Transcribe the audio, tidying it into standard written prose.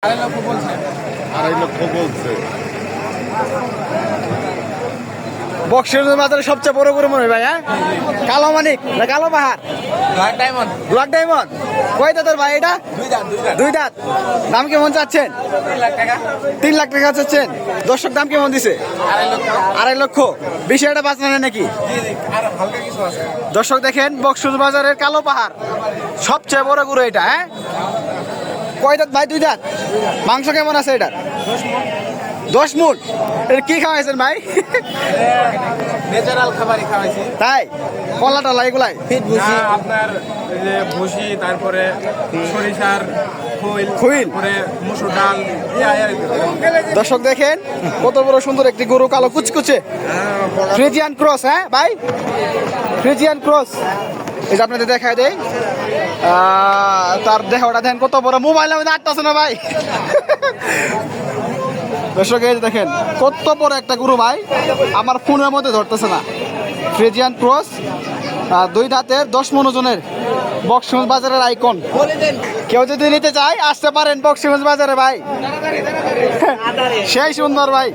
2.5 লক্ষ বলছে। বক্সির বাজারে সবচেয়ে বড় গরু মনে হয় ভাই, হ্যাঁ? কালো মানিক না কালো পাহাড়? Black diamond. কয় দাঁতের ভাই এটা? দুই দাঁত। দাম কেমন চাচ্ছেন? 3 লাখ টাকা চাচ্ছেন। দর্শক দাম কেমন দিছে? 2.5 লক্ষ। বেশি একটা বাঁচনা নেই নাকি? দর্শক দেখেন বক্সুর বাজারের কালো পাহাড় সবচেয়ে বড় গরু এটা, হ্যাঁ? কয় দাঁত ভাই? 2 দাঁত। মাংস কেমন আছে এটা? 10 মণ। এটা কি খাওয়াইছেন ভাই? ন্যাচারাল খাবারই খাওয়াইছি। তাই কলা টলা এগুলাই? আপনার এই যে ভুসি, তারপরে সরিষার খৈল, তারপরে মসুর ডাল। দর্শক দেখেন কত বড় সুন্দর একটি গরু, কালো কুচকুচে ফ্রিজিয়ান ক্রস, হ্যাঁ ভাই? Friesian cross. এই যে আপনাদের দেখায় দেয় তার দেহটা দেখেন কত বড়। মোবাইলের মধ্যে আটটাছে না ভাই? দর্শক এই যে দেখেন কত বড় একটা গরু ভাই, আমার ফোনের মধ্যে ধরতেছে না। ফ্রিজিয়ান ক্রস, 2 দাঁতের, 10 মণ ওজনের, বক্সিগঞ্জ বাজারের আইকন। কেউ যদি নিতে চায় আসতে পারেন বক্সিগঞ্জ বাজারে ভাই, সেই সুন্দর ভাই।